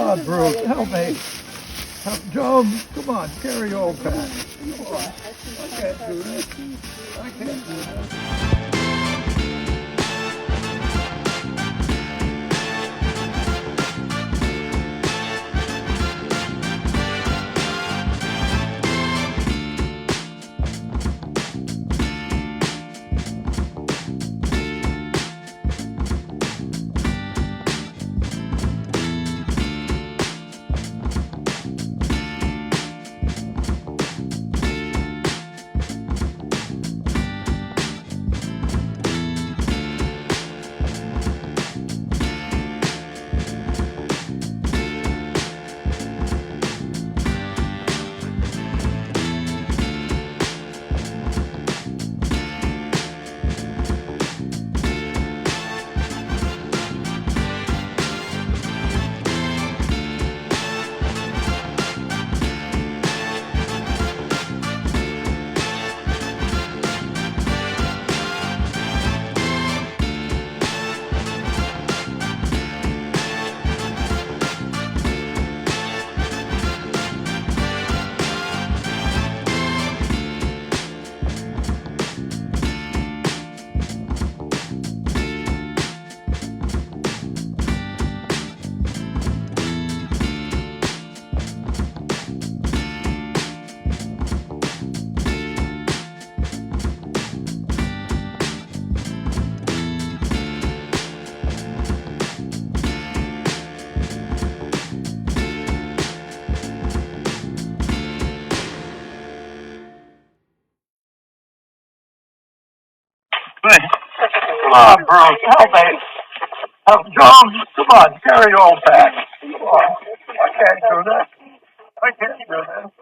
on, Bruce, help me. Help, Jones, come on, carry old Pat. Come on. I can't do this. I can't do this. Come on, Bruce, help me. Help, Jones, come on, carry old Pat. Come on. I can't do this. I can't do this.